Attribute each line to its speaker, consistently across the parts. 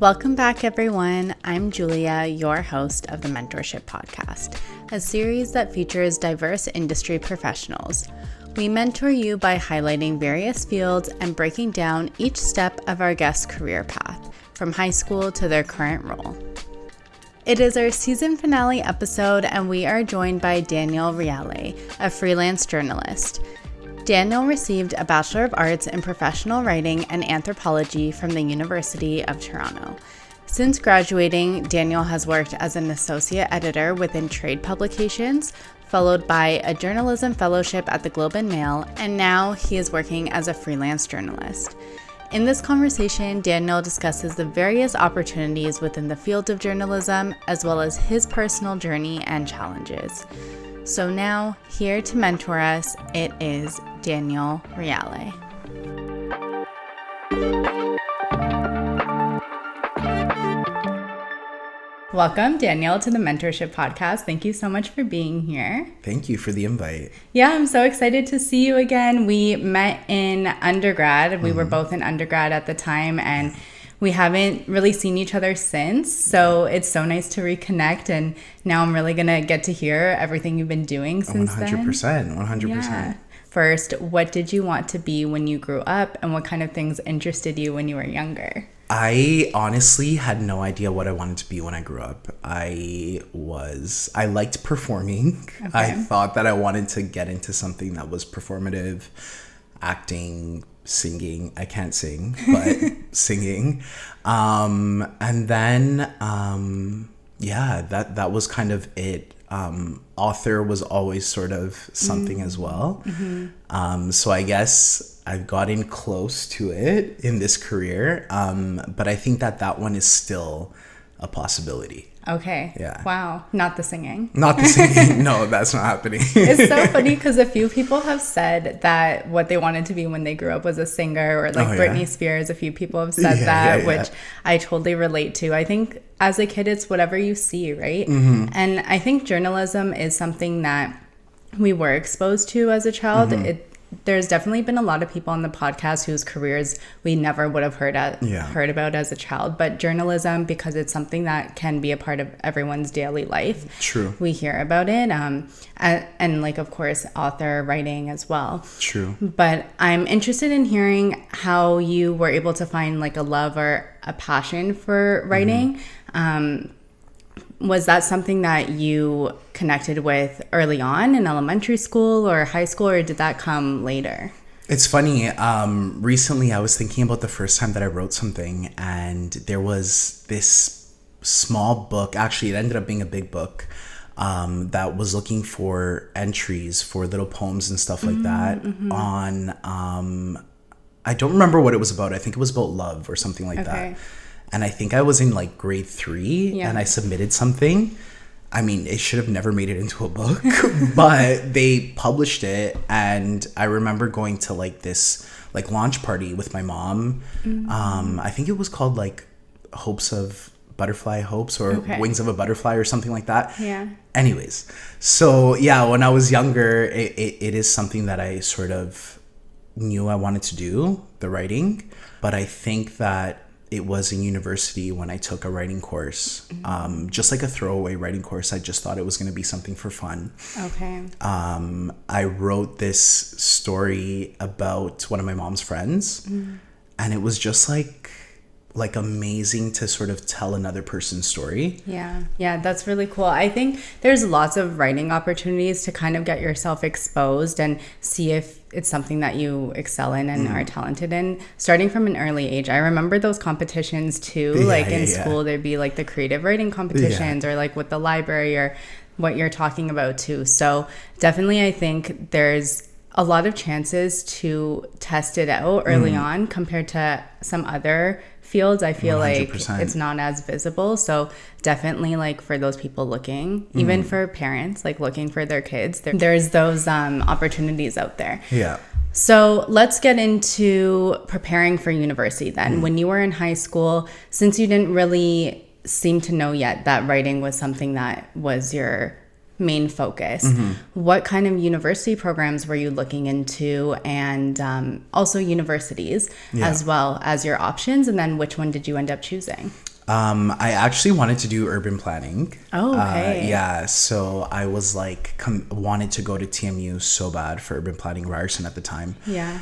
Speaker 1: Welcome back, everyone. I'm Julia, your host of the Mentorship podcast, a series that features diverse industry professionals. We mentor you by highlighting various fields and breaking down each step of our guest's career path, from high school to their current role. It is our season finale episode, and we are joined by Daniel Reale, a freelance journalist. Daniel received a Bachelor of Arts in Professional Writing and Anthropology from the University of Toronto. Since graduating, Daniel has worked as an associate editor within trade publications, followed by a journalism fellowship at the Globe and Mail, and now he is working as a freelance journalist. In this conversation, Daniel discusses the various opportunities within the field of journalism, as well as his personal journey and challenges. So now, here to mentor us, it is Daniel Reale. Welcome, Daniel, to the Mentorship podcast. Thank you so much for being here.
Speaker 2: Thank you for the invite.
Speaker 1: Yeah, I'm so excited to see you again. We met in undergrad. We were both in undergrad at the time, and we haven't really seen each other since, so it's so nice to reconnect, and now I'm really going to get to hear everything you've been doing since
Speaker 2: 100%,
Speaker 1: then.
Speaker 2: 100%.
Speaker 1: Yeah. First, what did you want to be when you grew up, and what kind of things interested you when you were younger?
Speaker 2: I honestly had no idea what I wanted to be when I grew up. I liked performing. Okay. I thought that I wanted to get into something that was performative, acting, singing. I can't sing, but singing. And then, that was kind of it. Author was always sort of something as well. Mm-hmm. So I guess I've gotten close to it in this career. But I think that one is still a possibility.
Speaker 1: Okay.
Speaker 2: Yeah.
Speaker 1: Wow. Not the singing.
Speaker 2: Not the singing. No, that's not happening.
Speaker 1: It's so funny because a few people have said that what they wanted to be when they grew up was a singer, or like Britney Spears. A few people have said which I totally relate to. I think as a kid, it's whatever you see, right? Mm-hmm. And I think journalism is something that we were exposed to as a child. Mm-hmm. There's definitely been a lot of people on the podcast whose careers we never would have heard about as a child. But journalism, because it's something that can be a part of everyone's daily life.
Speaker 2: True.
Speaker 1: We hear about it. And like, of course, author writing as well.
Speaker 2: True.
Speaker 1: But I'm interested in hearing how you were able to find like a love or a passion for writing. Mm-hmm. Was that something that you connected with early on in elementary school or high school, or did that come later?
Speaker 2: It's funny. Recently, I was thinking about the first time that I wrote something, and there was this small book. Actually, it ended up being a big book that was looking for entries for little poems and stuff like that on... I don't remember what it was about. I think it was about love or something like that. And I think I was in like grade 3 and I submitted something. I mean, it should have never made it into a book, but they published it. And I remember going to like this like launch party with my mom. Mm-hmm. I think it was called like Butterfly Hopes or Wings of a Butterfly or something like that.
Speaker 1: Yeah.
Speaker 2: Anyways, so yeah, when I was younger, it is something that I sort of knew I wanted to do, the writing. But I think that it was in university when I took a writing course, just like a throwaway writing course. I just thought it was going to be something for fun.
Speaker 1: Okay.
Speaker 2: I wrote this story about one of my mom's friends, and it was just like amazing to sort of tell another person's story.
Speaker 1: Yeah, that's really cool. I think there's lots of writing opportunities to kind of get yourself exposed and see if it's something that you excel in and are talented in, starting from an early age. I remember those competitions too, in school, there'd be like the creative writing competitions or like with the library or what you're talking about too. So definitely I think there's a lot of chances to test it out early on compared to some other fields. I feel 100%. Like it's not as visible. So definitely like for those people looking, even for parents like looking for their kids, there's those opportunities out there.
Speaker 2: Yeah.
Speaker 1: So let's get into preparing for university then. When you were in high school, since you didn't really seem to know yet that writing was something that was your main focus, what kind of university programs were you looking into, and also universities as well as your options, and then which one did you end up choosing?
Speaker 2: I actually wanted to do urban planning.
Speaker 1: Oh, okay.
Speaker 2: Yeah, so I was like wanted to go to TMU so bad for urban planning, Ryerson at the time.
Speaker 1: Yeah.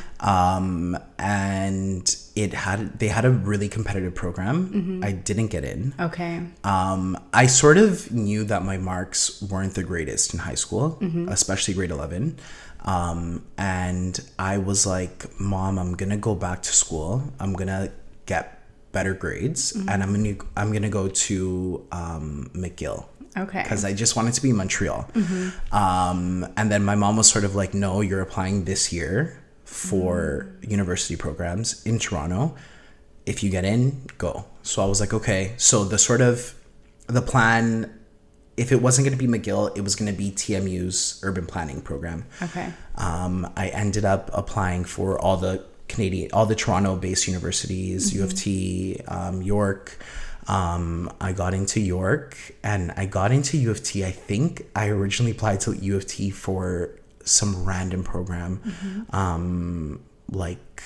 Speaker 2: And they had a really competitive program. I didn't get in.
Speaker 1: Okay.
Speaker 2: I sort of knew that my marks weren't the greatest in high school, especially grade 11. And I was like, Mom, I'm gonna go back to school. I'm gonna get better grades, and I'm gonna go to McGill.
Speaker 1: Okay.
Speaker 2: Because I just wanted to be in Montreal. And then my mom was sort of like, no, you're applying this year for university programs in Toronto. If you get in, go. So I was like, okay. So the plan, if it wasn't going to be McGill, it was going to be TMU's urban planning program.
Speaker 1: Okay.
Speaker 2: I ended up applying for all the Toronto-based universities, U of T, York. I got into York, and I got into U of T. I think I originally applied to U of T for some random program. Like,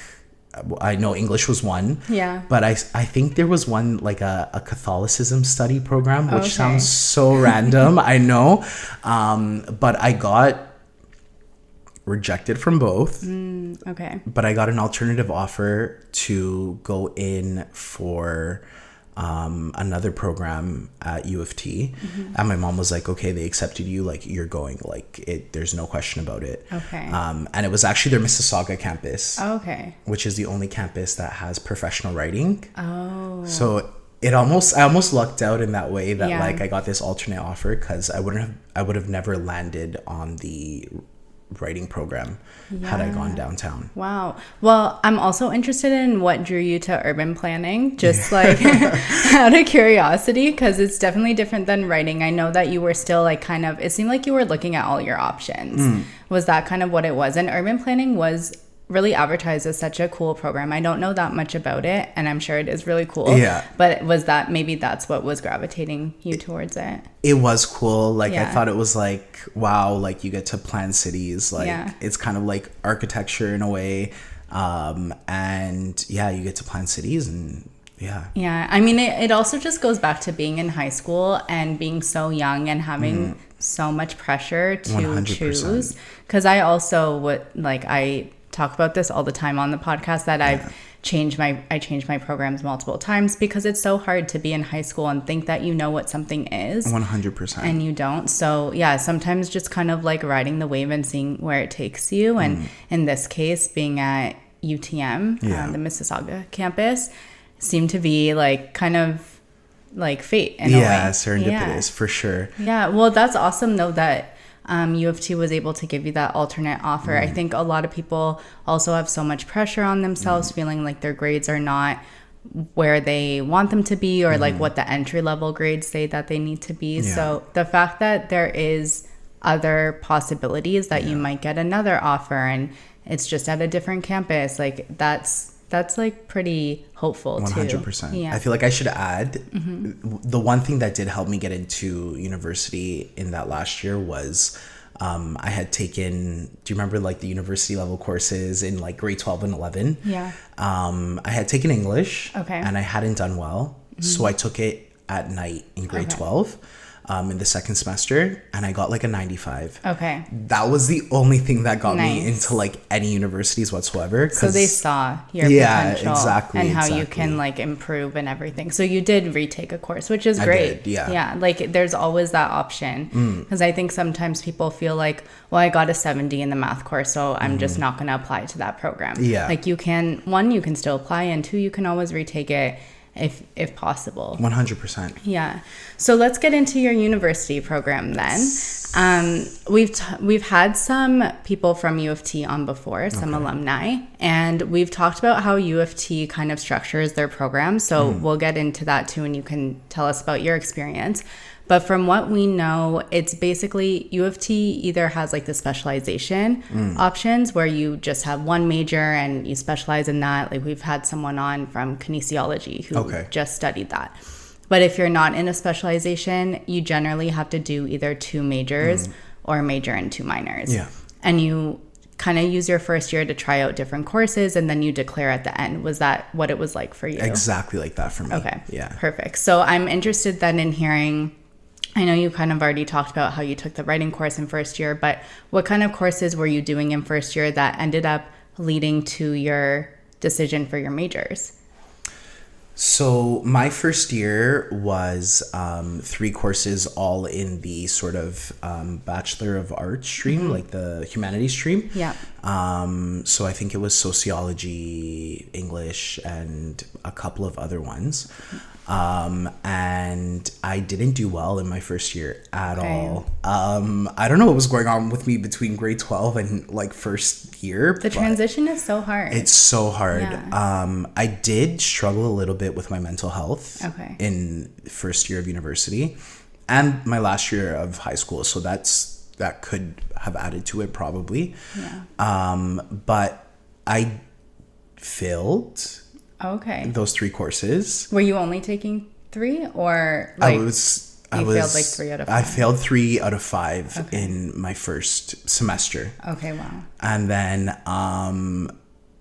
Speaker 2: I know English was one.
Speaker 1: Yeah.
Speaker 2: But I think there was one, like a Catholicism study program, which sounds so random, I know. But I got rejected from both.
Speaker 1: Okay.
Speaker 2: But I got an alternative offer to go in for another program at U of T. And my mom was like, okay, they accepted you, like, you're going, like, there's no question about it.
Speaker 1: Okay.
Speaker 2: And it was actually their Mississauga campus.
Speaker 1: Okay.
Speaker 2: Which is the only campus that has professional writing.
Speaker 1: Oh.
Speaker 2: So I almost lucked out in that way that
Speaker 1: Yeah.
Speaker 2: like I got this alternate offer, because I would have never landed on the writing program had I gone downtown.
Speaker 1: Wow. Well, I'm also interested in what drew you to urban planning, just like out of curiosity, because it's definitely different than writing. I know that you were still like kind of, it seemed like you were looking at all your options. Was that kind of what it was? And urban planning was really advertised as such a cool program. I don't know that much about it, and I'm sure it is really cool.
Speaker 2: Yeah.
Speaker 1: But was that, maybe that's what was gravitating you towards it?
Speaker 2: It was cool. Like, I
Speaker 1: Yeah.
Speaker 2: thought it was like, wow, like you get to plan cities. Like,
Speaker 1: Yeah.
Speaker 2: it's kind of like architecture in a way. And yeah, you get to plan cities, and yeah.
Speaker 1: Yeah. I mean, it also just goes back to being in high school and being so young and having so much pressure to
Speaker 2: 100%.
Speaker 1: choose. Because I also would, like, I talk about this all the time on the podcast, that I changed my programs multiple times, because it's so hard to be in high school and think that you know what something is
Speaker 2: 100%.
Speaker 1: and you don't. So yeah, sometimes just kind of like riding the wave and seeing where it takes you. And in this case, being at UTM, the Mississauga campus, seemed to be like kind of like fate in a way.
Speaker 2: Serendipitous, for sure.
Speaker 1: Yeah, well, that's awesome though that U of T was able to give you that alternate offer. I think a lot of people also have so much pressure on themselves, feeling like their grades are not where they want them to be, or like what the entry level grades say that they need to be. So the fact that there is other possibilities that you might get another offer, and it's just at a different campus, like that's like pretty hopeful
Speaker 2: 100%.
Speaker 1: too. Yeah.
Speaker 2: I feel like I should add, the one thing that did help me get into university in that last year was I had taken, do you remember like the university level courses in like grade 12 and 11?
Speaker 1: Yeah.
Speaker 2: I had taken English,
Speaker 1: Okay.
Speaker 2: and I hadn't done well. So I took it at night in grade 12 in the second semester, and I got like a 95.
Speaker 1: Okay.
Speaker 2: That was the only thing that got me
Speaker 1: Nice.
Speaker 2: into like any universities whatsoever.
Speaker 1: So they saw your potential and how you can like improve and everything. So you did retake a course, which is great.
Speaker 2: did, yeah.
Speaker 1: Yeah, like there's always that option, because I think sometimes people feel like, well, I got a 70 in the math course, so I'm just not going to apply to that program.
Speaker 2: Yeah.
Speaker 1: Like you can still apply, and two, you can always retake it if possible.
Speaker 2: 100%.
Speaker 1: Yeah. So let's get into your university program then. We've had some people from U of T on before, some alumni, and we've talked about how U of T kind of structures their program. So we'll get into that too, and you can tell us about your experience. But from what we know, it's basically U of T either has like the specialization options where you just have one major and you specialize in that. Like we've had someone on from kinesiology who just studied that. But if you're not in a specialization, you generally have to do either two majors or a major and two minors.
Speaker 2: Yeah.
Speaker 1: And you kind of use your first year to try out different courses and then you declare at the end. Was that what it was like for you?
Speaker 2: Exactly like that for me.
Speaker 1: Okay.
Speaker 2: Yeah.
Speaker 1: Perfect. So I'm interested then in hearing, I know you kind of already talked about how you took the writing course in first year, but what kind of courses were you doing in first year that ended up leading to your decision for your majors?
Speaker 2: So my first year was 3 courses, all in the sort of Bachelor of Arts stream, like the humanities stream.
Speaker 1: Yeah.
Speaker 2: So I think it was sociology, English, and a couple of other ones. And I didn't do well in my first year at all. I don't know what was going on with me between grade 12 and like first year.
Speaker 1: The transition is so hard.
Speaker 2: It's so hard.
Speaker 1: Yeah.
Speaker 2: I did struggle a little bit with my mental health in first year of university and my last year of high school. So that could have added to it probably.
Speaker 1: Yeah.
Speaker 2: But I failed those 3 courses.
Speaker 1: Were you only taking 3 or
Speaker 2: I
Speaker 1: failed like 3 out of 5?
Speaker 2: I failed 3 out of 5 in my first semester.
Speaker 1: Okay, wow.
Speaker 2: And then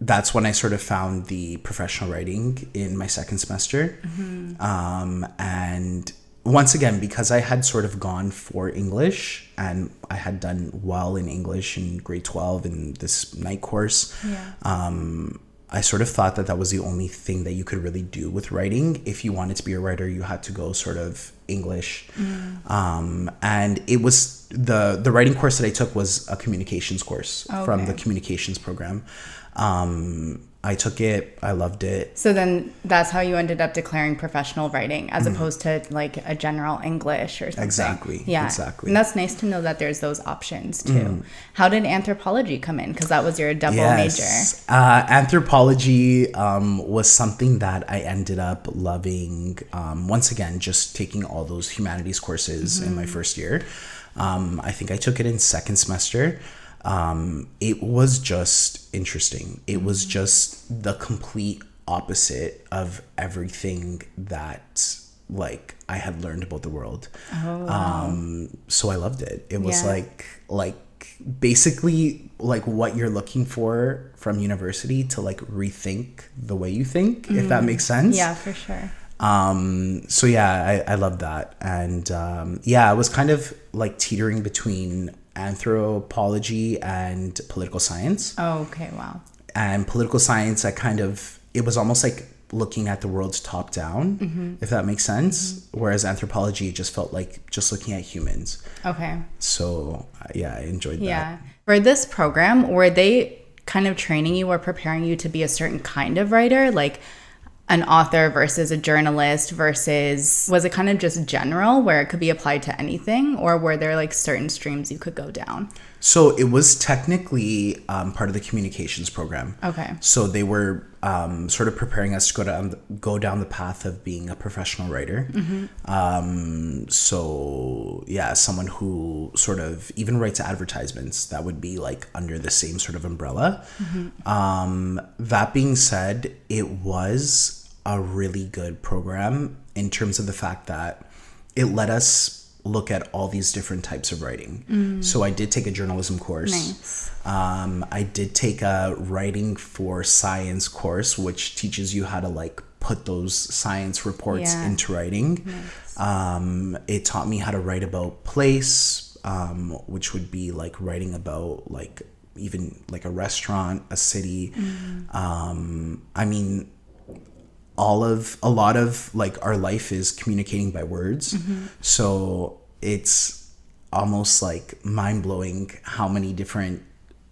Speaker 2: that's when I sort of found the professional writing in my second semester. And once again, because I had sort of gone for English and I had done well in English in grade 12 in this night course, I sort of thought that was the only thing that you could really do with writing. If you wanted to be a writer, you had to go sort of English. And it was the writing course that I took was a communications course from the communications program. I took it. I loved it.
Speaker 1: So then that's how you ended up declaring professional writing as opposed to like a general English or something.
Speaker 2: Exactly.
Speaker 1: Yeah.
Speaker 2: Exactly.
Speaker 1: And that's nice to know that there's those options too. How did anthropology come in? Because that was your double major.
Speaker 2: Anthropology was something that I ended up loving. Once again, just taking all those humanities courses in my first year. I think I took it in second semester. It was just interesting. It was just the complete opposite of everything that like I had learned about the world. So I loved it. It was like basically like what you're looking for from university to like rethink the way you think, if that makes sense.
Speaker 1: Yeah, for sure.
Speaker 2: So yeah, I love that. And I was kind of like teetering between anthropology and political science.
Speaker 1: Oh, okay, wow.
Speaker 2: And political science, it was almost like looking at the world top down, if that makes sense. Whereas anthropology just felt like just looking at humans.
Speaker 1: Okay.
Speaker 2: So yeah, I enjoyed that.
Speaker 1: Yeah. For this program, were they kind of training you or preparing you to be a certain kind of writer? Like an author versus a journalist versus, was it kind of just general where it could be applied to anything, or were there like certain streams you could go down?
Speaker 2: So it was technically part of the communications program.
Speaker 1: Okay.
Speaker 2: So they were sort of preparing us to go down the path of being a professional writer. So yeah, someone who sort of even writes advertisements, that would be like under the same sort of umbrella. That being said, it was a really good program in terms of the fact that it let us look at all these different types of writing. So I did take a journalism course.
Speaker 1: Nice.
Speaker 2: I did take a writing for science course, which teaches you how to like put those science reports into writing. Nice. It taught me how to write about place, which would be like writing about like even like a restaurant, a city. I mean, a lot of like our life is communicating by words. So it's almost like mind-blowing how many different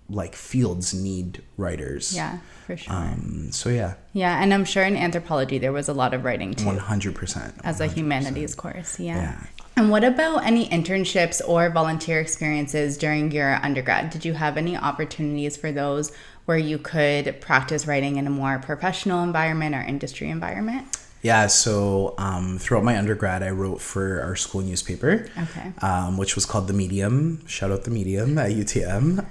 Speaker 2: like fields need writers.
Speaker 1: Yeah, for sure.
Speaker 2: So yeah.
Speaker 1: Yeah, and I'm sure in anthropology there was a lot of writing too.
Speaker 2: 100%.
Speaker 1: As a humanities course, yeah. And what about any internships or volunteer experiences during your undergrad? Did you have any opportunities for those where you could practice writing in a more professional environment or industry environment?
Speaker 2: Yeah, so throughout my undergrad, I wrote for our school newspaper, which was called The Medium. Shout out The Medium at UTM.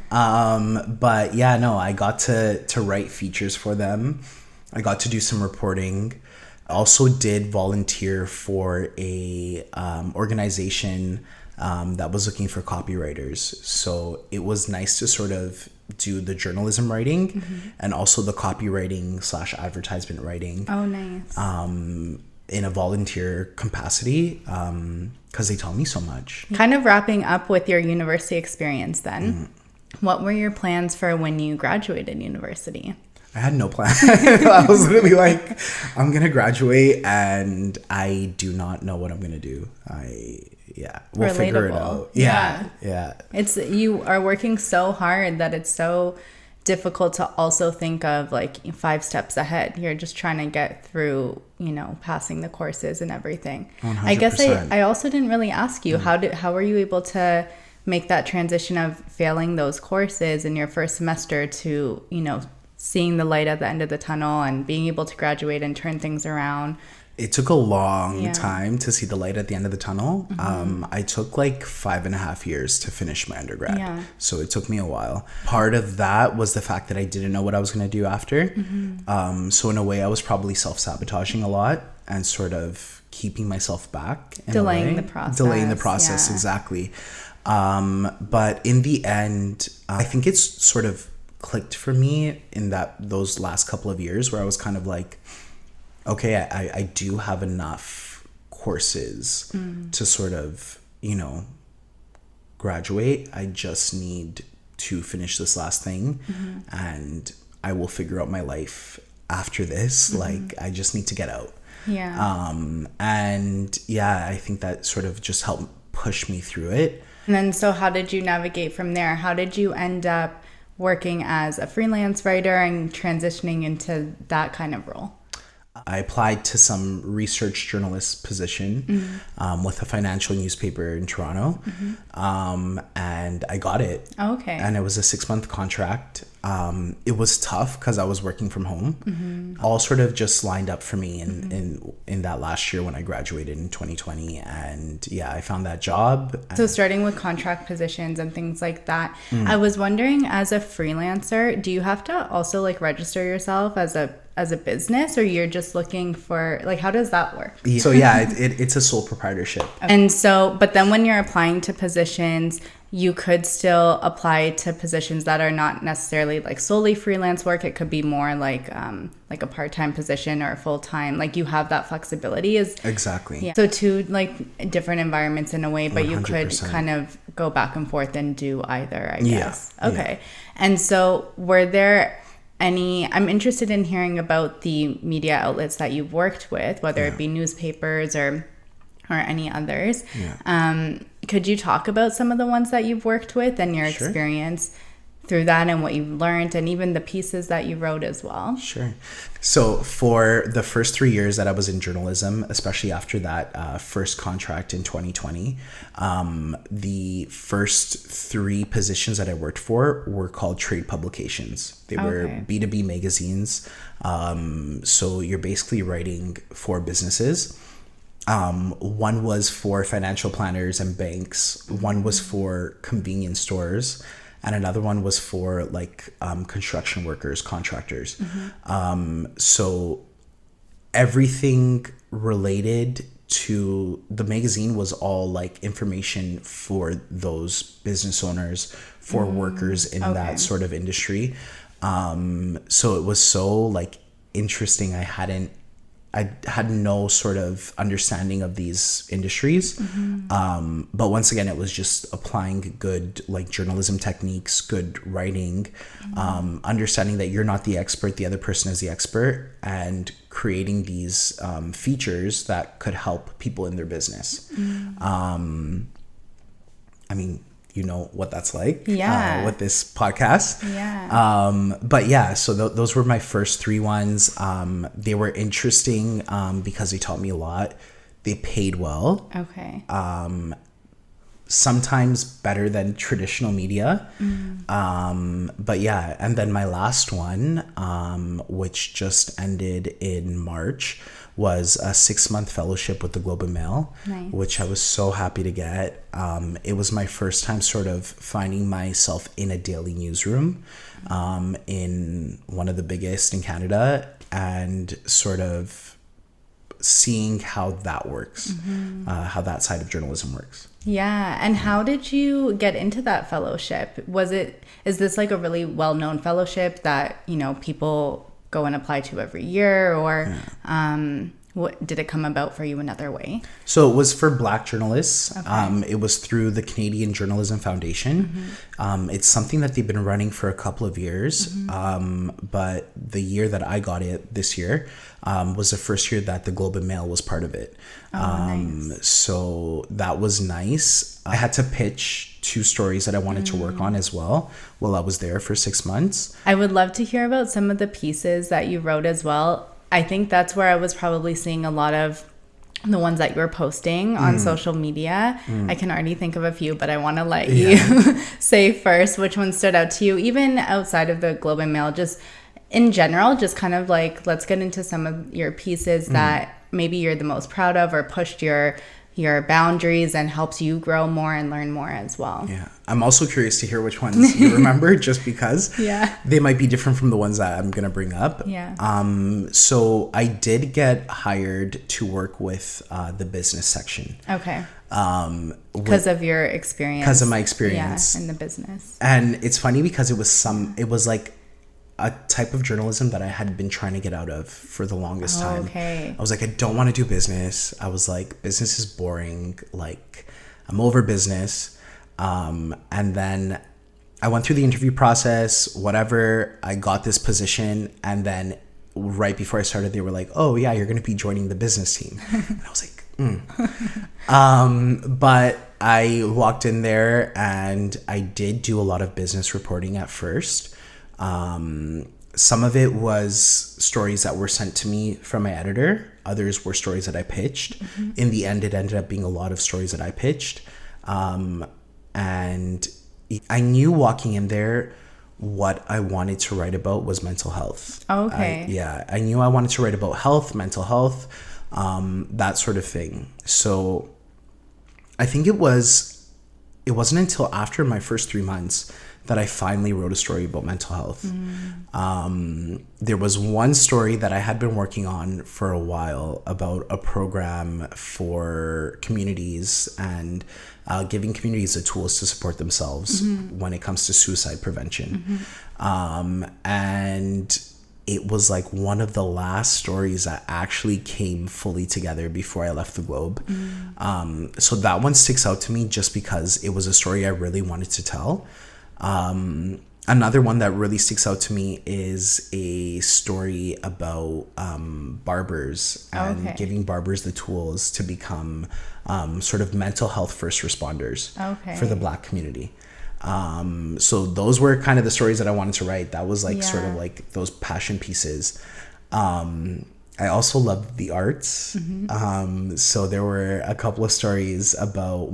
Speaker 2: But yeah, no, I got to write features for them. I got to do some reporting. I also did volunteer for a organization that was looking for copywriters. So it was nice to sort of do the journalism writing and also the copywriting / advertisement writing.
Speaker 1: Oh, nice.
Speaker 2: In a volunteer capacity, because they taught me so much.
Speaker 1: Kind of wrapping up with your university experience then, what were your plans for when you graduated university?
Speaker 2: I had no plan. I was literally like, I'm going to graduate and I do not know what I'm going to do. We'll figure it out. Yeah.
Speaker 1: It's, you are working so hard that it's so difficult to also think of like 5 steps ahead. You're just trying to get through, passing the courses and everything.
Speaker 2: 100%.
Speaker 1: I guess I also didn't really ask you, how were you able to make that transition of failing those courses in your first semester to, seeing the light at the end of the tunnel and being able to graduate and turn things around?
Speaker 2: It took a long time to see the light at the end of the tunnel. I took like 5.5 years to finish my undergrad.
Speaker 1: Yeah.
Speaker 2: So it took me a while. Part of that was the fact that I didn't know what I was going to do after. So in a way, I was probably self-sabotaging a lot and sort of keeping myself back.
Speaker 1: Delaying the process.
Speaker 2: Exactly. But in the end, I think it's sort of clicked for me in those last couple of years where I was kind of like, okay, I do have enough courses to sort of, graduate. I just need to finish this last thing and I will figure out my life after this. Like, I just need to get out.
Speaker 1: Yeah.
Speaker 2: I think that sort of just helped push me through it.
Speaker 1: And then, so how did you navigate from there? How did you end up working as a freelance writer and transitioning into that kind of role?
Speaker 2: I applied to some research journalist position with a financial newspaper in Toronto, and I got it.
Speaker 1: Oh, okay.
Speaker 2: And it was a 6-month contract. It was tough because I was working from home. All sort of just lined up for me in that last year when I graduated in 2020. And I found that job.
Speaker 1: So starting with contract positions and things like that, I was wondering, as a freelancer, do you have to also like register yourself as a business, or you're just looking for, like, how does that work?
Speaker 2: So it's a sole proprietorship.
Speaker 1: And so, but then when you're applying to positions, you could still apply to positions that are not necessarily like solely freelance work. It could be more like a part-time position or a full-time. Like, you have that flexibility.
Speaker 2: Exactly.
Speaker 1: Yeah. So two like different environments in a way, but 100%. You could kind of go back and forth and do either, I guess. Okay. And so were there I'm interested in hearing about the media outlets that you've worked with, whether it be newspapers or any others. Could you talk about some of the ones that you've worked with and your experience through that and what you've learned, and even the pieces that you wrote as well?
Speaker 2: Sure. So for the first 3 years that I was in journalism, especially after that first contract in 2020, the first 3 positions that I worked for were called trade publications. They were B2B magazines. So you're basically writing for businesses. One was for financial planners and banks. One was for convenience stores. And another one was for like construction workers, contractors. So everything related to the magazine was all like information for those business owners, for workers in that sort of industry. So it was so like interesting. I had no sort of understanding of these industries. But once again, it was just applying good like journalism techniques, good writing, understanding that you're not the expert, the other person is the expert, and creating these features that could help people in their business. I mean, you know what that's like with this podcast. But so those were my first 3 ones. They were interesting because they taught me a lot. They paid well.
Speaker 1: Okay.
Speaker 2: Sometimes better than traditional media. But and then my last one, which just ended in March, was a 6-month fellowship with the Globe and Mail, which I was so happy to get. It was my first time sort of finding myself in a daily newsroom in one of the biggest in Canada, and sort of seeing how that works, how that side of journalism works.
Speaker 1: Yeah. And how did you get into that fellowship? Is this like a really well-known fellowship that, you know, people go and apply to every year, or what did it come about for you another way?
Speaker 2: So it was for Black journalists.
Speaker 1: Okay.
Speaker 2: It was through the Canadian Journalism Foundation. It's something that they've been running for a couple of years. But the year that I got it this year was the first year that the Globe and Mail was part of it.
Speaker 1: Nice.
Speaker 2: So that was nice. I had to pitch 2 stories that I wanted to work on as well while I was there for 6 months.
Speaker 1: I would love to hear about some of the pieces that you wrote as well. I think that's where I was probably seeing a lot of the ones that you were posting on social media. I can already think of a few, but I want to let you say first which one stood out to you, even outside of the Globe and Mail, just in general, just kind of like, let's get into some of your pieces that maybe you're the most proud of, or pushed your boundaries and helps you grow more and learn more as well.
Speaker 2: Yeah. I'm also curious to hear which ones you remember, just because they might be different from the ones that I'm going to bring up.
Speaker 1: Yeah.
Speaker 2: So I did get hired to work with the business section.
Speaker 1: Okay. Because of your experience.
Speaker 2: Because of my experience.
Speaker 1: Yeah, in the business.
Speaker 2: And it's funny because it was like a type of journalism that I had been trying to get out of for the longest time.
Speaker 1: Okay.
Speaker 2: I was like, I don't want to do business. I was like, business is boring. Like, I'm over business. And then I went through the interview process, whatever. I got this position. And then right before I started, they were like, oh, yeah, you're going to be joining the business team. And I was like, But I walked in there and I did do a lot of business reporting at first. Some of it was stories that were sent to me from my editor. Others were stories that I pitched. In the end, it ended up being a lot of stories that I pitched. And I knew walking in there what I wanted to write about was mental health.
Speaker 1: Okay.
Speaker 2: I knew I wanted to write about health, mental health, that sort of thing. So I think it wasn't until after my first 3 months that I finally wrote a story about mental health. There was one story that I had been working on for a while about a program for communities and giving communities the tools to support themselves when it comes to suicide prevention. And it was like one of the last stories that actually came fully together before I left the Globe. So that one sticks out to me just because it was a story I really wanted to tell. Another one that really sticks out to me is a story about barbers and giving barbers the tools to become sort of mental health first responders for the Black community. So those were kind of the stories that I wanted to write. That was like sort of like those passion pieces. I also loved the arts. So there were a couple of stories about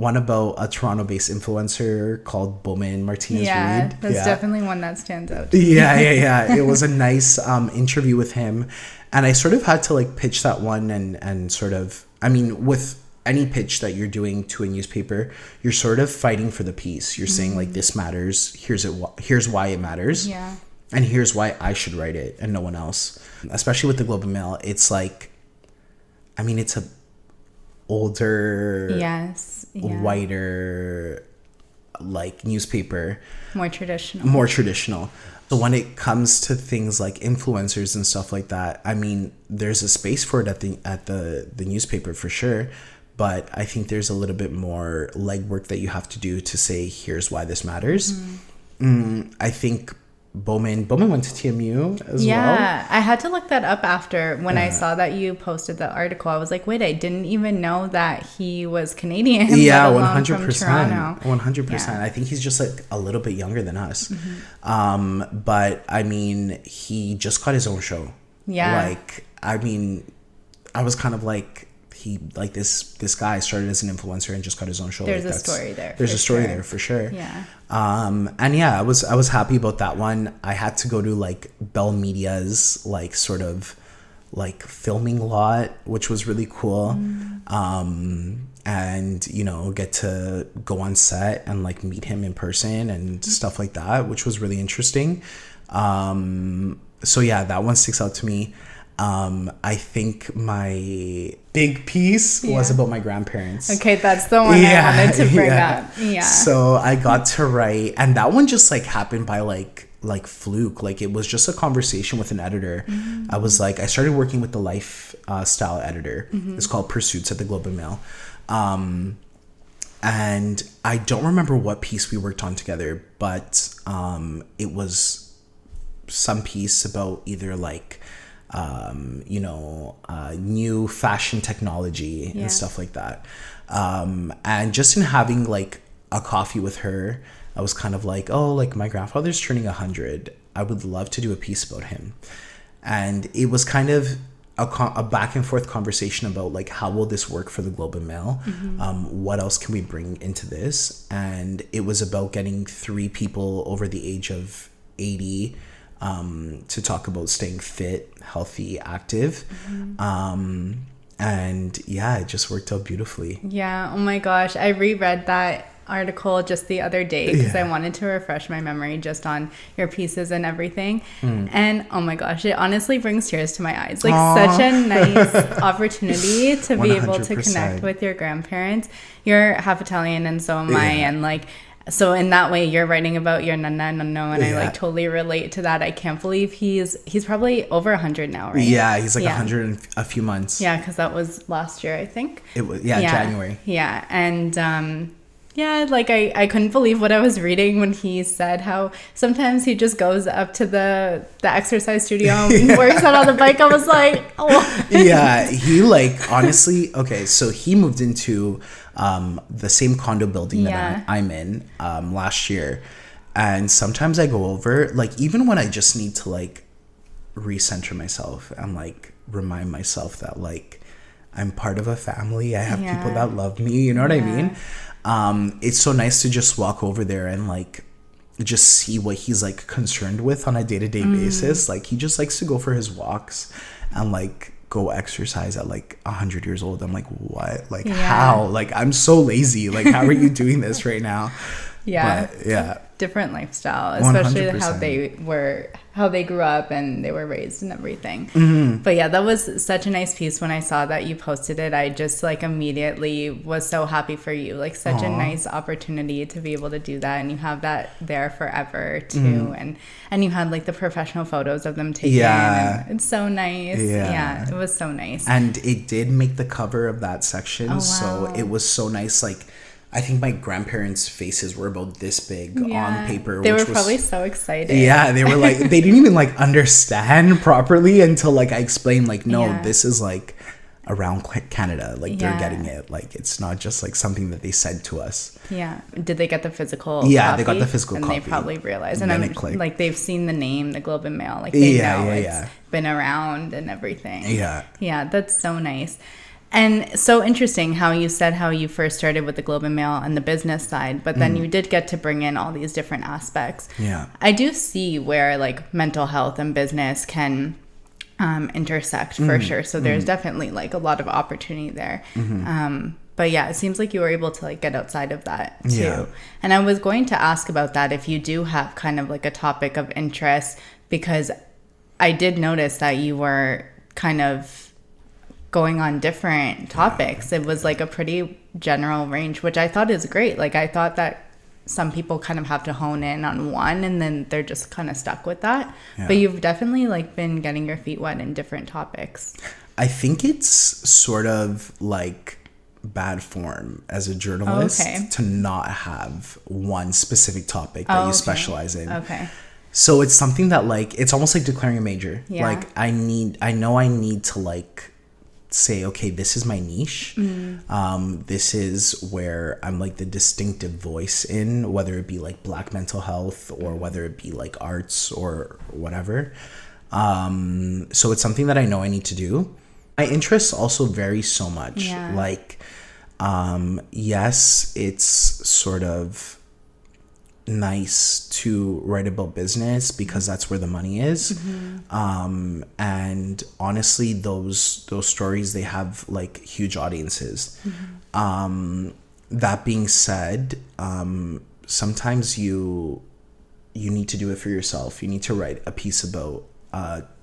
Speaker 2: a Toronto-based influencer called Bowman Martinez Reed.
Speaker 1: Yeah, that's definitely one that stands out.
Speaker 2: Yeah. It was a nice interview with him. And I sort of had to like pitch that one and sort of, I mean, with any pitch that you're doing to a newspaper, you're sort of fighting for the piece. You're saying like, this matters. Here's why it matters.
Speaker 1: Yeah.
Speaker 2: And here's why I should write it and no one else. Especially with the Globe and Mail, it's like, I mean, it's a older, whiter, like newspaper. More traditional. So when it comes to things like influencers and stuff like that, I mean, there's a space for it at the newspaper for sure. But I think there's a little bit more legwork that you have to do to say, here's why this matters. I think Bowman went to TMU as well.
Speaker 1: Yeah, I had to look that up after when I saw that you posted the article. I was like, wait, I didn't even know that he was Canadian.
Speaker 2: Yeah,
Speaker 1: 100%.
Speaker 2: 100%. I think he's just like a little bit younger than us. But I mean, he just got his own show. Yeah. Like, I mean, I was kind of like, this guy started as an influencer and just got his own show.
Speaker 1: There's a story there.
Speaker 2: There's a story there for sure.
Speaker 1: Yeah.
Speaker 2: And yeah, I was happy about that one. I had to go to like Bell Media's like sort of like filming lot, which was really cool. And you know, get to go on set and like meet him in person and stuff like that, which was really interesting. So yeah, that one sticks out to me. I think my big piece was about my grandparents.
Speaker 1: Okay, that's the one I wanted to bring up. Yeah.
Speaker 2: So I got to write, and that one just like happened by like fluke. Like it was just a conversation with an editor. I was like, I started working with the lifestyle editor. It's called Pursuits at the Globe and Mail. And I don't remember what piece we worked on together, but it was some piece about either like new fashion technology and stuff like that. And just in having like a coffee with her, I was kind of like, oh, like my grandfather's turning 100. I would love to do a piece about him. And it was kind of a back and forth conversation about like, how will this work for the Globe and Mail? What else can we bring into this? And it was about getting 3 people over the age of 80 to talk about staying fit, healthy, active. And yeah, it just worked out beautifully.
Speaker 1: Yeah. Oh my gosh. I reread that article just the other day because I wanted to refresh my memory just on your pieces and everything. And oh my gosh, it honestly brings tears to my eyes. Like such a nice opportunity to be able to connect with your grandparents. You're half Italian and so am I. And like, so in that way, you're writing about your nana and nonno, and I like totally relate to that. I can't believe he's probably over 100 now, right?
Speaker 2: Yeah, he's like 100 in a few months.
Speaker 1: Yeah, because that was last year, I think.
Speaker 2: It was January.
Speaker 1: Yeah, and like I couldn't believe what I was reading when he said how sometimes he just goes up to the exercise studio and works out on the bike. I was like, oh.
Speaker 2: Yeah, he like honestly, okay, so he moved into the same condo building that I'm in last year, and sometimes I go over, like even when I just need to like recenter myself and like remind myself that like I'm part of a family, I have people that love me, you know what I mean? It's so nice to just walk over there and like just see what he's like concerned with on a day-to-day basis. Like he just likes to go for his walks and like go exercise at like 100 years old. I'm like, what? Like how? Like I'm so lazy. Like how are you doing this right now? But,
Speaker 1: different lifestyle, especially
Speaker 2: 100%.
Speaker 1: how they grew up and they were raised and everything. But yeah, that was such a nice piece. When I saw that you posted it, I just like immediately was so happy for you. Like such a nice opportunity to be able to do that, and you have that there forever too. And you had like the professional photos of them taken. And it's so nice. It was so nice.
Speaker 2: And it did make the cover of that section. So it was so nice. Like I think my grandparents' faces were about this big on paper.
Speaker 1: They were probably so excited.
Speaker 2: Yeah, they were like, they didn't even like understand properly until like I explained like, no, this is like around Canada. Like they're getting it. Like it's not just like something that they said to us.
Speaker 1: Yeah. Did they get the physical copy?
Speaker 2: They got the physical copy.
Speaker 1: And they probably realized. And I'm like, they've seen the name, the Globe and Mail. Like they know it's been around and everything.
Speaker 2: Yeah.
Speaker 1: Yeah, that's so nice. And so interesting how you said how you first started with the Globe and Mail and the business side, but then you did get to bring in all these different aspects.
Speaker 2: Yeah.
Speaker 1: I do see where like mental health and business can intersect for sure. So there's definitely like a lot of opportunity there. But yeah, it seems like you were able to like get outside of that too. Yeah. And I was going to ask about that if you do have kind of like a topic of interest, because I did notice that you were kind of going on different topics. It was like a pretty general range, which I thought is great. Like I thought that some people kind of have to hone in on one and then they're just kind of stuck with that. But you've definitely like been getting your feet wet in different topics.
Speaker 2: I think it's sort of like bad form as a journalist to not have one specific topic that you specialize in. So it's something that like, it's almost like declaring a major. Like I know I need to like say, okay, this is my niche. This is where I'm like the distinctive voice in, whether it be like Black mental health or whether it be like arts or whatever. So it's something that I know I need to do. My interests also vary so much. Like, yes, it's sort of nice to write about business because that's where the money is. And honestly, those stories, they have like huge audiences. That being said, sometimes you need to do it for yourself. You need to write a piece about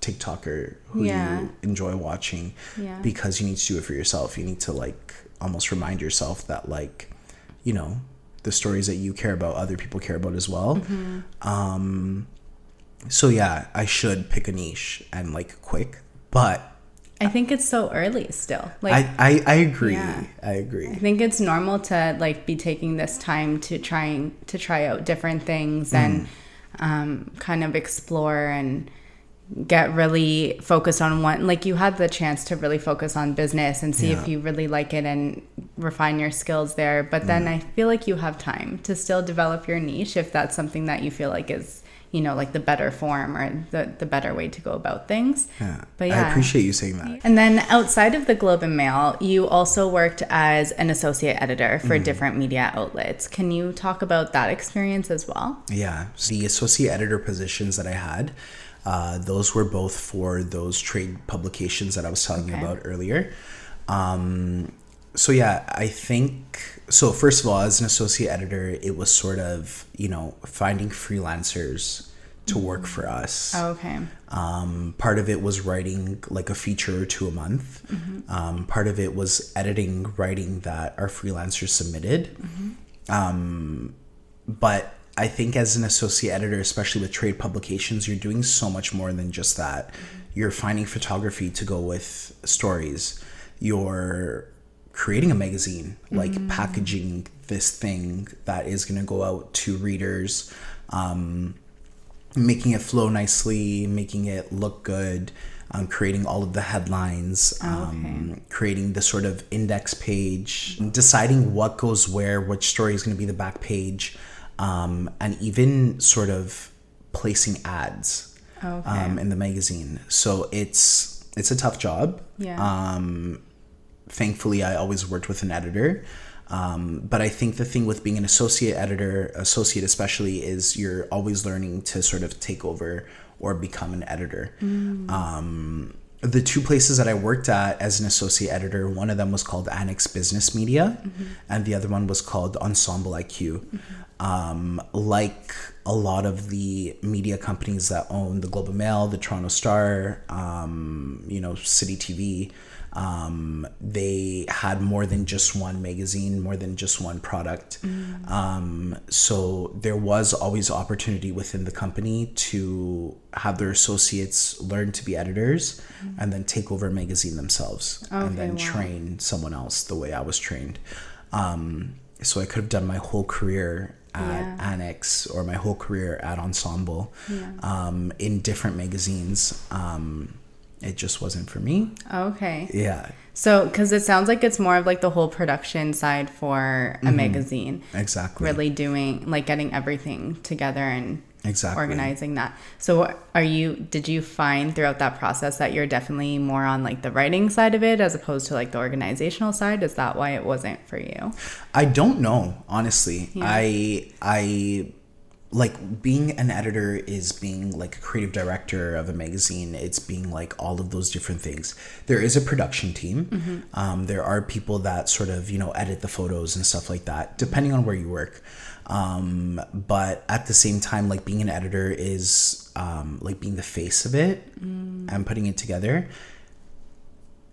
Speaker 2: TikToker who you enjoy watching, because you need to do it for yourself. You need to like almost remind yourself that like, you know, the stories that you care about, other people care about as well. So yeah, I should pick a niche and like quick, but
Speaker 1: I think it's so early still. Like
Speaker 2: I agree. Yeah. I agree.
Speaker 1: I think it's normal to like be taking this time to try out different things and kind of explore and get really focused on one. Like you had the chance to really focus on business and see if you really like it and refine your skills there. But then I feel like you have time to still develop your niche if that's something that you feel like is, you know, like the better form or the better way to go about things. But
Speaker 2: I appreciate you saying that.
Speaker 1: And then outside of the Globe and Mail, you also worked as an associate editor for different media outlets. Can you talk about that experience as well?
Speaker 2: Yeah. So the associate editor positions that I had, those were both for those trade publications that I was telling you about earlier. So yeah, I think, so first of all, as an associate editor, it was sort of, you know, finding freelancers to work for us.
Speaker 1: Oh, okay.
Speaker 2: Part of it was writing like a feature or two a month. Part of it was writing that our freelancers submitted. But I think as an associate editor, especially with trade publications, you're doing so much more than just that. You're finding photography to go with stories. You're creating a magazine, like packaging this thing that is going to go out to readers, making it flow nicely, making it look good, creating all of the headlines, creating the sort of index page, deciding what goes where, which story is going to be the back page, and even sort of placing ads in the magazine. So it's a tough job. Thankfully, I always worked with an editor. But I think the thing with being an associate especially, is you're always learning to sort of take over or become an editor. The two places that I worked at as an associate editor, one of them was called Annex Business Media, and the other one was called Ensemble IQ. Like a lot of the media companies that own the Globe and Mail, the Toronto Star, you know, City TV, they had more than just one magazine, more than just one product. So there was always opportunity within the company to have their associates learn to be editors and then take over a magazine themselves and then train someone else the way I was trained. So I could have done my whole career at Annex or my whole career at Ensemble in different magazines. It just wasn't for me.
Speaker 1: Okay.
Speaker 2: Yeah.
Speaker 1: So, because it sounds like it's more of like the whole production side for a magazine.
Speaker 2: Exactly.
Speaker 1: Really doing, like getting everything together and organizing that. So did you find throughout that process that you're definitely more on like the writing side of it as opposed to like the organizational side? Is that why it wasn't for you?
Speaker 2: I don't know, honestly.
Speaker 1: Yeah.
Speaker 2: I like being an editor is being like a creative director of a magazine. It's being like all of those different things. There is a production team. There are people that sort of, you know, edit the photos and stuff like that, depending on where you work. But at the same time, like being an editor is like being the face of it and putting it together.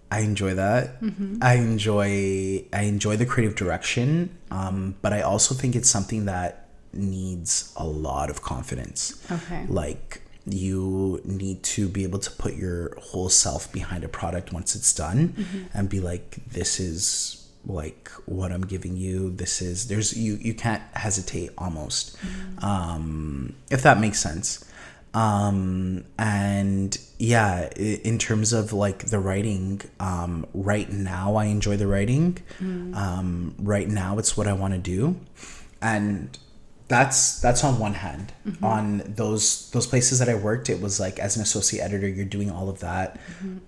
Speaker 2: I enjoy that. I enjoy the creative direction. But I also think it's something that needs a lot of confidence.
Speaker 1: Okay.
Speaker 2: Like you need to be able to put your whole self behind a product once it's done and be like, this is like what I'm giving you. You can't hesitate almost. If that makes sense. And yeah, in terms of like the writing, right now I enjoy the writing. Right now it's what I want to do. And that's on one hand. On those places that I worked, it was like as an associate editor, you're doing all of that,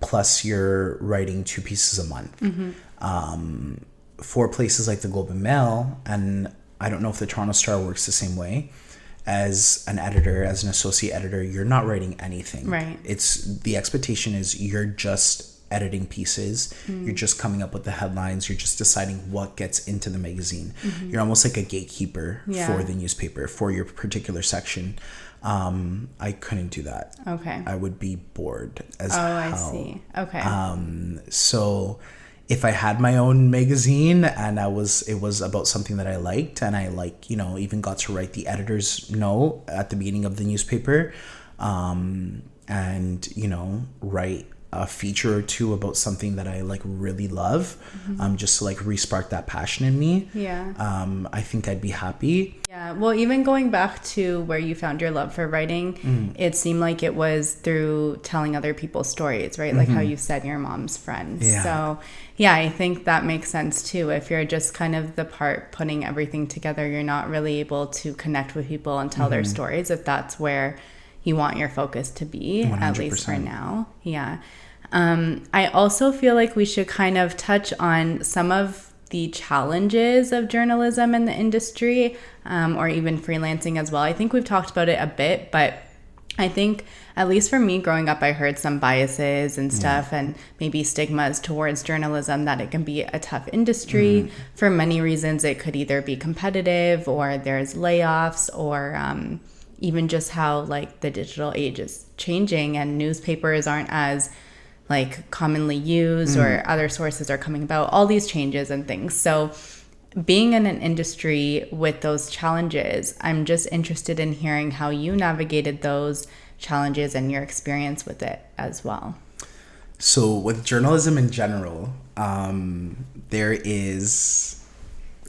Speaker 2: plus you're writing 2 pieces a month. For places like the Globe and Mail, and I don't know if the Toronto Star works the same way, as an editor, as an associate editor, you're not writing anything.
Speaker 1: Right.
Speaker 2: The expectation is you're just editing pieces. You're just coming up with the headlines. You're just deciding what gets into the magazine. You're almost like a gatekeeper for the newspaper, for your particular section. I couldn't do that.
Speaker 1: Okay.
Speaker 2: I would be bored as hell.
Speaker 1: I see. Okay.
Speaker 2: So if I had my own magazine and it was about something that I liked, and I even got to write the editor's note at the beginning of the newspaper, and write a feature or two about something that I really love, just to re-spark that passion in me. I think I'd be happy.
Speaker 1: Well, even going back to where you found your love for writing, it seemed like it was through telling other people's stories, right? Like how you said your mom's friends. So I think that makes sense too. If you're just kind of the part putting everything together, you're not really able to connect with people and tell their stories, if that's where you want your focus to be, 100%. At least for now. I also feel like we should kind of touch on some of the challenges of journalism in the industry, or even freelancing as well. I think we've talked about it a bit, but I think, at least for me growing up, I heard some biases and stuff and maybe stigmas towards journalism, that it can be a tough industry for many reasons. It could either be competitive, or there's layoffs, or even just how the digital age is changing and newspapers aren't as commonly used, or other sources are coming about, all these changes and things. So being in an industry with those challenges, I'm just interested in hearing how you navigated those challenges and your experience with it as well.
Speaker 2: So with journalism in general, there is,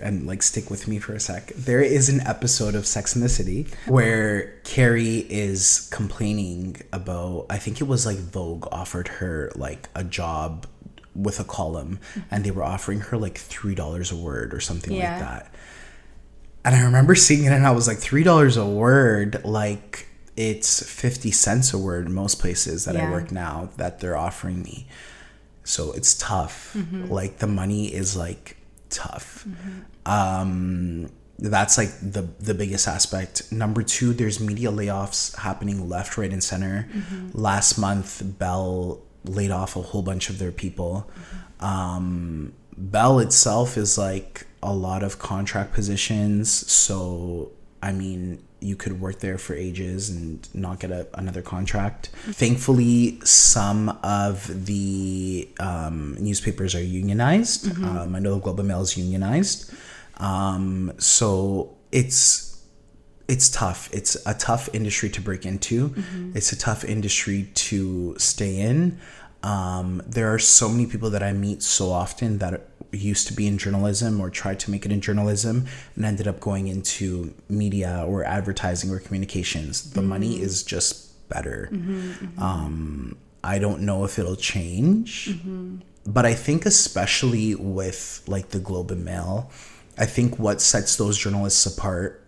Speaker 2: and stick with me for a sec, there is an episode of Sex and the City where Carrie is complaining about, I think it was Vogue offered her a job with a column, and they were offering her $3 a word or something like that. And I remember seeing it and I was like, $3 a word, it's 50 cents a word in most places that I work now that they're offering me. So it's tough. The money is tough. That's the biggest aspect. Number two, there's media layoffs happening left, right, and center. Last month, Bell laid off a whole bunch of their people. Bell itself is a lot of contract positions, so I mean, you could work there for ages and not get another contract. Thankfully, some of the newspapers are unionized. I know the Globe and Mail is unionized. So it's tough. It's a tough industry to break into. It's a tough industry to stay in. There are so many people that I meet so often that used to be in journalism or tried to make it in journalism and ended up going into media or advertising or communications. The money is just better. I don't know if it'll change, but I think especially with the Globe and Mail, I think what sets those journalists apart,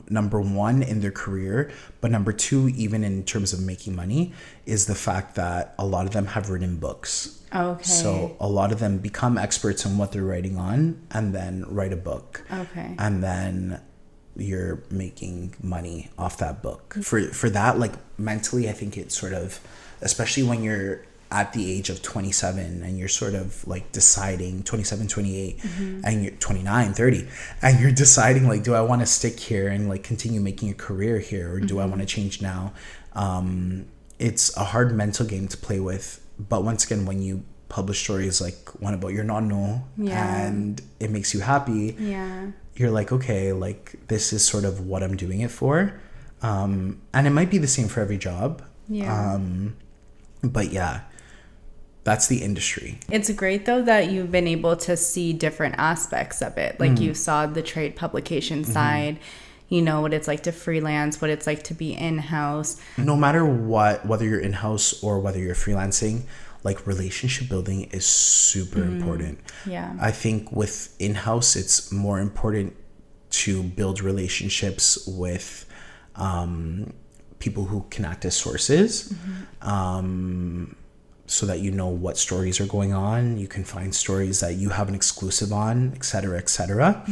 Speaker 2: number one, in their career, but number two, even in terms of making money, is the fact that a lot of them have written books.
Speaker 1: Okay.
Speaker 2: So a lot of them become experts in what they're writing on and then write a book.
Speaker 1: Okay.
Speaker 2: And then you're making money off that book. For that, mentally, I think it's sort of, especially when you're at the age of 27 and you're sort of deciding 27, 28 and you're 29, 30 and you're deciding do I want to stick here and continue making a career here, or do I want to change now? It's a hard mental game to play with, but once again, when you publish stories one about your nono and it makes you happy, you're okay, this is sort of what I'm doing it for, and it might be the same for every job, but that's the industry.
Speaker 1: It's great though that you've been able to see different aspects of it. You saw the trade publication side, you know what it's like to freelance, what it's like to be in-house. No
Speaker 2: matter what, whether you're in-house or whether you're freelancing, relationship building is super important. I think with in-house, it's more important to build relationships with people who can act as sources. So that you know what stories are going on. You can find stories that you have an exclusive on, et cetera, et cetera.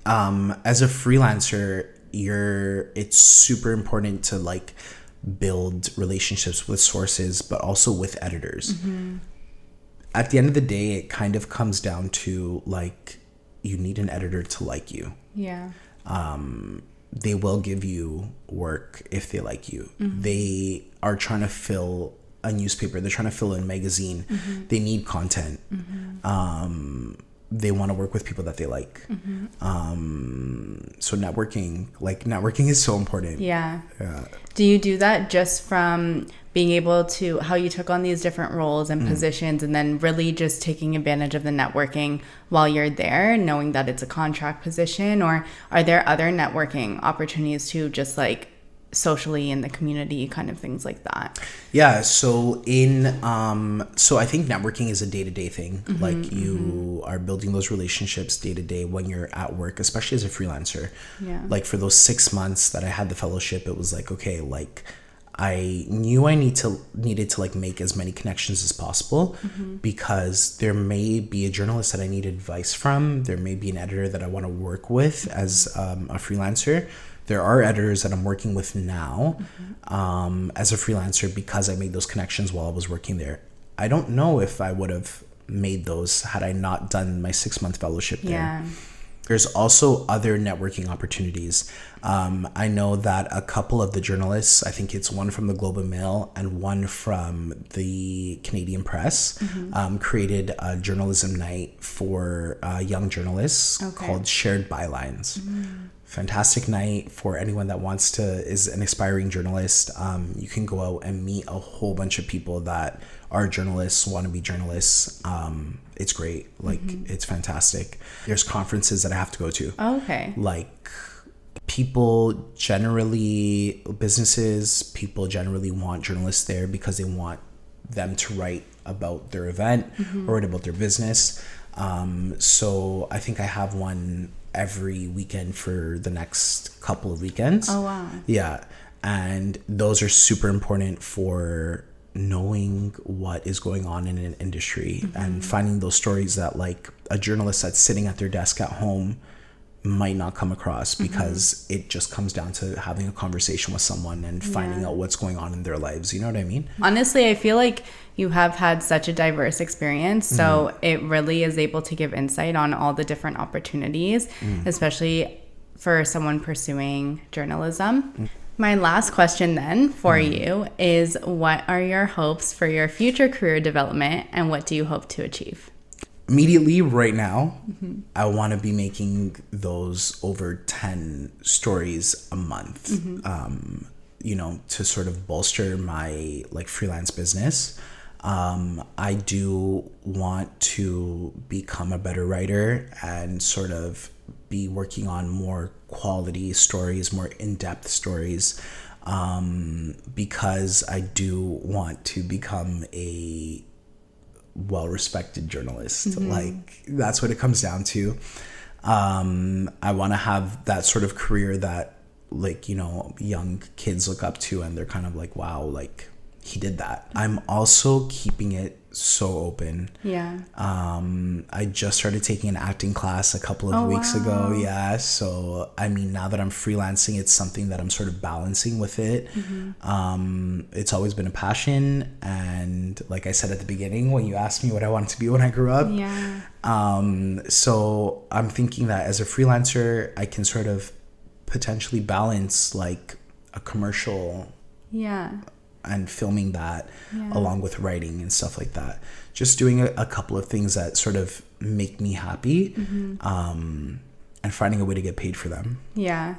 Speaker 2: As a freelancer, it's super important to build relationships with sources, but also with editors. At the end of the day, it kind of comes down to like, you need an editor to like you.
Speaker 1: Yeah.
Speaker 2: They will give you work if they like you. They are trying to fill a newspaper. They're trying to fill a magazine. They need content. They want to work with people that they like. So networking is so important.
Speaker 1: Yeah. Do you do that just from being able to, how you took on these different roles and positions, and then really just taking advantage of the networking while you're there, knowing that it's a contract position? Or are there other networking opportunities too, just like socially in the community, kind of things like that?
Speaker 2: Yeah, so so I think networking is a day-to-day thing. Like you are building those relationships day to day when you're at work, especially as a freelancer.
Speaker 1: Yeah.
Speaker 2: Like for those 6 months that I had the fellowship, it was like, okay, like I knew I needed to like make as many connections as possible, because there may be a journalist that I need advice from. There may be an editor that I want to work with as a freelancer. There are editors that I'm working with now as a freelancer because I made those connections while I was working there. I don't know if I would have made those had I not done my 6-month fellowship there.
Speaker 1: Yeah.
Speaker 2: There's also other networking opportunities. I know that a couple of the journalists, I think it's one from the Globe and Mail and one from the Canadian Press, created a journalism night for young journalists called Shared Bylines. Fantastic night for anyone that is an aspiring journalist. You can go out and meet a whole bunch of people that are journalists, want to be journalists. It's great. Like, it's fantastic. There's conferences that I have to go to.
Speaker 1: Okay.
Speaker 2: Like, businesses, people generally want journalists there because they want them to write about their event or write about their business. So I think I have one every weekend for the next couple of weekends.
Speaker 1: Oh, wow.
Speaker 2: Yeah. And those are super important for knowing what is going on in an industry and finding those stories that like a journalist that's sitting at their desk at home might not come across, because it just comes down to having a conversation with someone and finding out what's going on in their lives. You know what I mean?
Speaker 1: Honestly, I feel like you have had such a diverse experience, so it really is able to give insight on all the different opportunities, especially for someone pursuing journalism. My last question then for you is, what are your hopes for your future career development, and what do you hope to achieve?
Speaker 2: Immediately right now, I want to be making those over 10 stories a month, to sort of bolster my like freelance business. I do want to become a better writer and sort of be working on more quality stories, more in-depth stories, because I do want to become a well-respected journalist. Like, that's what it comes down to. I want to have that sort of career that, like, young kids look up to and they're kind of like, wow, like, he did that. I'm also keeping it so open.
Speaker 1: Yeah.
Speaker 2: I just started taking an acting class a couple of weeks ago. Yeah. So, I mean, now that I'm freelancing, it's something that I'm sort of balancing with it. It's always been a passion. And like I said at the beginning, when you asked me what I wanted to be when I grew up.
Speaker 1: Yeah.
Speaker 2: So I'm thinking that as a freelancer, I can sort of potentially balance like a commercial.
Speaker 1: Yeah.
Speaker 2: And filming that along with writing and stuff like that. Just doing a couple of things that sort of make me happy, and finding a way to get paid for them.
Speaker 1: Yeah.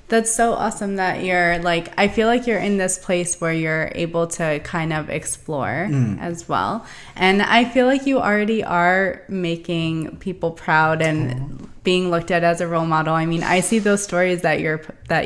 Speaker 1: That's so awesome that you're like, I feel like you're in this place where you're able to kind of explore as well. And I feel like you already are making people proud and being looked at as a role model. I mean, I see those stories that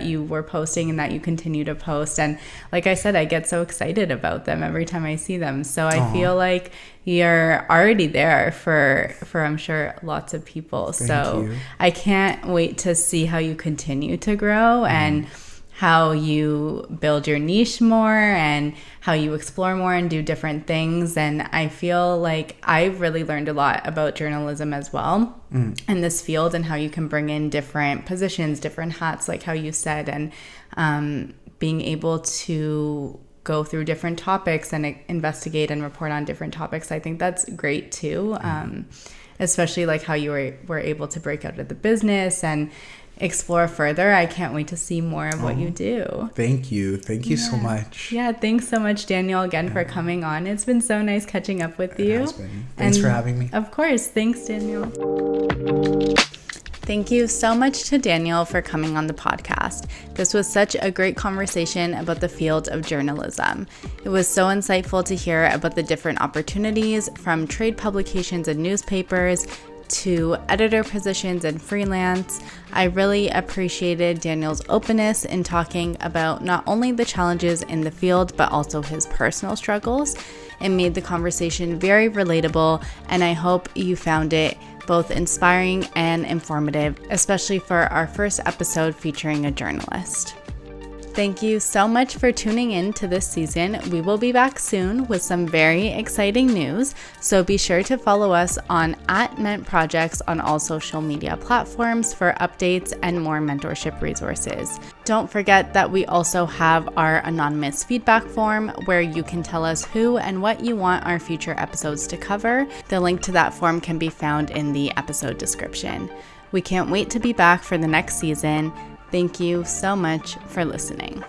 Speaker 1: you were posting and that you continue to post, and like I said, I get so excited about them every time I see them. So I feel like you're already there for I'm sure lots of people.
Speaker 2: Thank you.
Speaker 1: I can't wait to see how you continue to grow and how you build your niche more and how you explore more and do different things. And I feel like I've really learned a lot about journalism as well in this field, and how you can bring in different positions, different hats, like how you said, and being able to go through different topics and investigate and report on different topics. I think that's great too. Especially like how you were able to break out of the business and explore further. I can't wait to see more of what you do.
Speaker 2: Thank you so much.
Speaker 1: Yeah, thanks so much, Daniel, again for coming on. It's been so nice catching up with you.
Speaker 2: It has been. Thanks for having me.
Speaker 1: Of course. Thanks, Daniel. Thank you so much to Daniel for coming on the podcast. This was such a great conversation about the field of journalism. It was so insightful to hear about the different opportunities from trade publications and newspapers to editor positions and freelance. I really appreciated Daniel's openness in talking about not only the challenges in the field, but also his personal struggles. It made the conversation very relatable, and I hope you found it both inspiring and informative, especially for our first episode featuring a journalist. Thank you so much for tuning in to this season. We will be back soon with some very exciting news, so be sure to follow us on @MentProjects on all social media platforms for updates and more mentorship resources. Don't forget that we also have our anonymous feedback form where you can tell us who and what you want our future episodes to cover. The link to that form can be found in the episode description. We can't wait to be back for the next season. Thank you so much for listening.